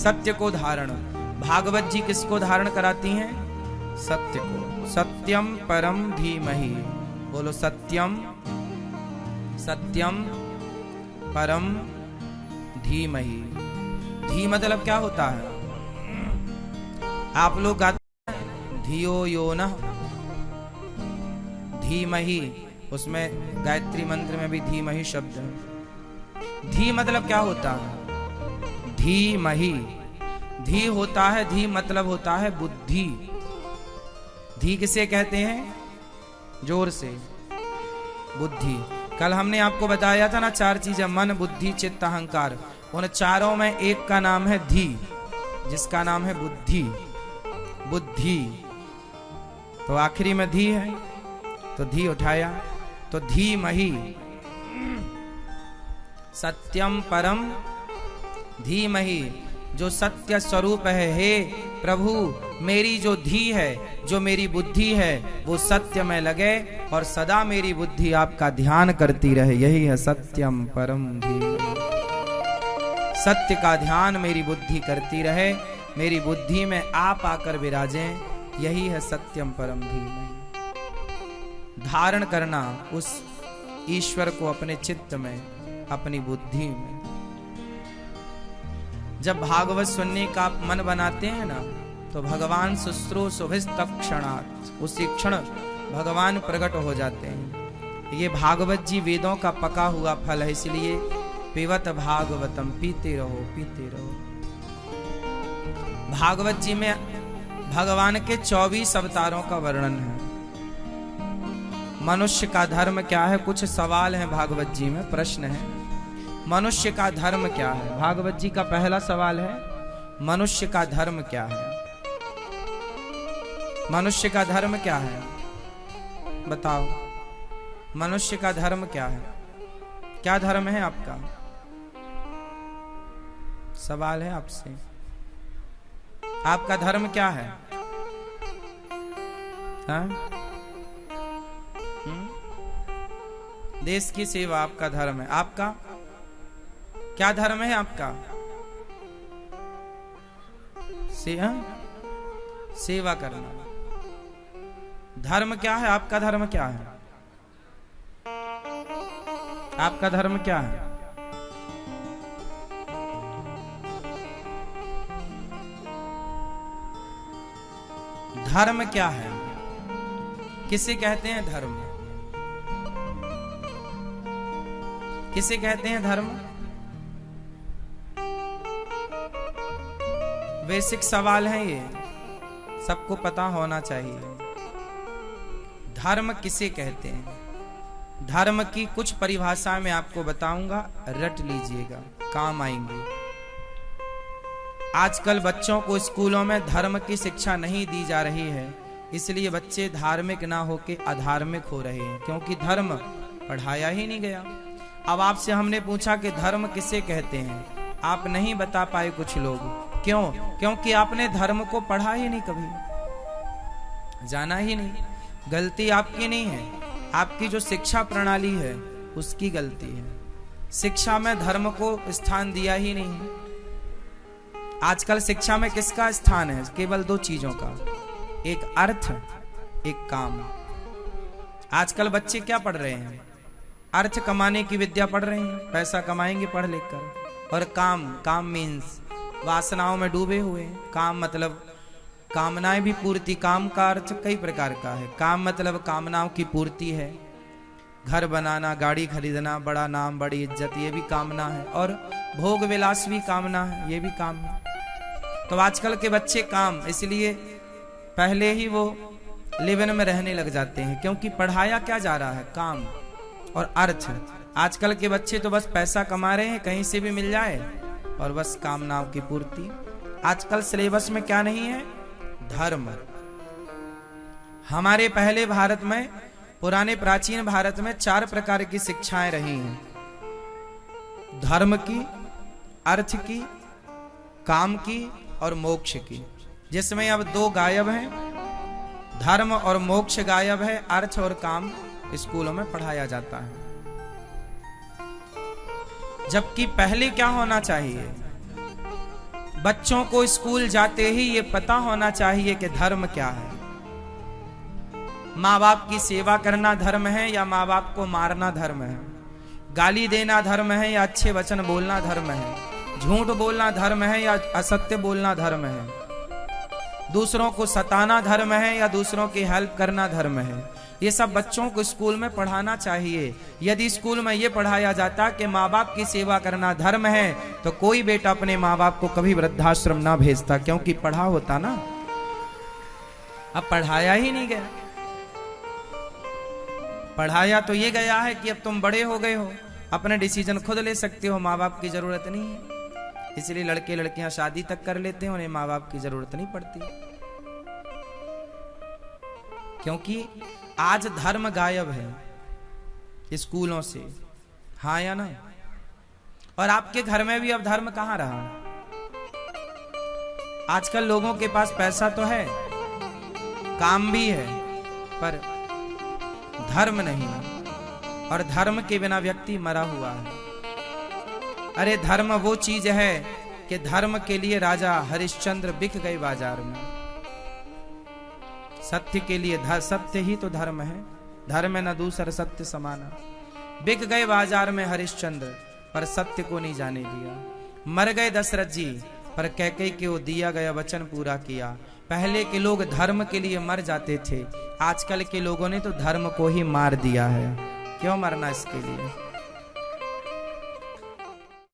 सत्य को धारण। भागवत जी किसको धारण कराती हैं? सत्य को। सत्यम परम धीमहि, बोलो सत्यम, सत्यम परम धीमहि। धी मतलब क्या होता है? आप लोग गाते हैं धियो यो न धीमहि, उसमें गायत्री मंत्र में भी धीमहि शब्द है। धी मतलब क्या होता है? धीमहि, धी होता है, धी मतलब होता है बुद्धि। धी किसे कहते हैं? जोर से, बुद्धि। कल हमने आपको बताया था ना, 4 चीजें, मन बुद्धि चित्त अहंकार। उन चारों में एक का नाम है धी, जिसका नाम है बुद्धि। बुद्धि तो आखिरी में धी है, तो धी उठाया, तो धीमहि, सत्यम परम धीमहि, जो सत्य स्वरूप है। हे प्रभु, मेरी जो धी है, जो मेरी बुद्धि है, वो सत्य में लगे और सदा मेरी बुद्धि आपका ध्यान करती रहे। यही है सत्यम परम धीमहि। सत्य का ध्यान मेरी बुद्धि करती रहे, मेरी बुद्धि में आप आकर विराजें, यही है सत्यम परम धीमहि। धारण करना उस ईश्वर को अपने चित्त में, अपनी बुद्धि में। जब भागवत सुनने का आप मन बनाते हैं ना, तो भगवान शुश्रूषुभिस्तत्क्षणात्, उसी क्षण भगवान प्रकट हो जाते हैं। ये भागवत जी वेदों का पका हुआ फल है, इसलिए पिबत भागवतम, पीते रहो पीते रहो। भागवत जी में भगवान के 24 अवतारों का वर्णन है। मनुष्य का धर्म क्या है? कुछ सवाल हैं भागवत जी में, प्रश्न है। मनुष्य का धर्म क्या है? भागवत जी का पहला सवाल है, मनुष्य का धर्म क्या है? मनुष्य का धर्म क्या है? बताओ, मनुष्य का धर्म क्या है? क्या धर्म है आपका? सवाल है आपसे, आपका धर्म क्या है? हाँ? देश की सेवा आपका धर्म है। आपका क्या धर्म है? आपका सेवा करना। धर्म क्या है? आपका धर्म क्या है? आपका धर्म क्या है? धर्म क्या है? किसे कहते हैं धर्म? किसे कहते हैं धर्म? बेसिक सवाल है ये, सबको पता होना चाहिए। धर्म किसे कहते हैं? धर्म की कुछ परिभाषा मैं आपको बताऊंगा, रट लीजिएगा, काम आएंगे। आजकल बच्चों को स्कूलों में धर्म की शिक्षा नहीं दी जा रही है, इसलिए बच्चे धार्मिक ना होके अधार्मिक हो रहे हैं, क्योंकि धर्म पढ़ाया ही नहीं गया। अब आपसे हमने पूछा कि धर्म किसे कहते हैं, आप नहीं बता पाए कुछ लोग। क्यों? क्योंकि आपने धर्म को पढ़ा ही नहीं, कभी जाना ही नहीं। गलती आपकी नहीं है, आपकी जो शिक्षा प्रणाली है उसकी गलती है। शिक्षा में धर्म को स्थान दिया ही नहीं है। आजकल शिक्षा में किसका स्थान है? केवल 2 चीजों का, एक अर्थ, एक काम। आजकल बच्चे क्या पढ़ रहे हैं? अर्थ कमाने की विद्या पढ़ रहे हैं, पैसा कमाएंगे पढ़ लिख कर। और काम, काम मीन्स वासनाओं में डूबे हुए हैं। काम मतलब कामनाएं भी पूर्ति। काम का अर्थ कई प्रकार का है। काम मतलब कामनाओं की पूर्ति है। घर बनाना, गाड़ी खरीदना, बड़ा नाम, बड़ी इज्जत, ये भी कामना है। और भोग विलास भी कामना है, ये भी काम है। तो आजकल के बच्चे काम, इसलिए पहले ही वो लिवन में रहने लग जाते हैं, क्योंकि पढ़ाया क्या जा रहा है? काम और अर्थ। आजकल के बच्चे तो बस पैसा कमा रहे हैं, कहीं से भी मिल जाए, और बस कामनाओं की पूर्ति। आजकल सिलेबस में क्या नहीं है? धर्म। हमारे पहले भारत में, पुराने प्राचीन भारत में 4 प्रकार की शिक्षाएं रही हैं। धर्म की, अर्थ की, काम की और मोक्ष की, जिसमें अब 2 गायब हैं। धर्म और मोक्ष गायब है, अर्थ और काम स्कूलों में पढ़ाया जाता है। जबकि पहले क्या होना चाहिए? बच्चों को स्कूल जाते ही ये पता होना चाहिए कि धर्म क्या है। माँ बाप की सेवा करना धर्म है या माँ बाप को मारना धर्म है? गाली देना धर्म है या अच्छे वचन बोलना धर्म है? झूठ बोलना धर्म है या असत्य बोलना धर्म है? दूसरों को सताना धर्म है या दूसरों की हेल्प करना धर्म है? ये सब बच्चों को स्कूल में पढ़ाना चाहिए। यदि स्कूल में ये पढ़ाया जाता कि माँ बाप की सेवा करना धर्म है, तो कोई बेटा अपने माँ बाप को कभी वृद्धाश्रम ना भेजता, क्योंकि पढ़ा होता ना। अब पढ़ाया ही नहीं गया। पढ़ाया तो ये गया है कि अब तुम बड़े हो गए हो, अपने डिसीजन खुद ले सकते हो, माँ बाप की जरूरत नहीं है। इसलिए लड़के लड़कियां शादी तक कर लेते हैं, उन्हें माँ बाप की जरूरत नहीं पड़ती, क्योंकि आज धर्म गायब है स्कूलों से। हाँ या ना? और आपके घर में भी अब धर्म कहां रहा? आजकल लोगों के पास पैसा तो है, काम भी है, पर धर्म नहीं। और धर्म के बिना व्यक्ति मरा हुआ है। अरे धर्म वो चीज है कि धर्म के लिए राजा हरिश्चंद्र बिक गए बाजार में। सत्य के लिए सत्य ही तो धर्म है, धर्म न दूसर सत्य समाना। बिक गए बाजार में हरिश्चंद्र, पर सत्य को नहीं जाने दिया। मर गए दशरथ जी, पर कैकेयी के वो दिया गया वचन पूरा किया। पहले के लोग धर्म के लिए मर जाते थे, आजकल के लोगों ने तो धर्म को ही मार दिया है। क्यों मरना इसके लिए?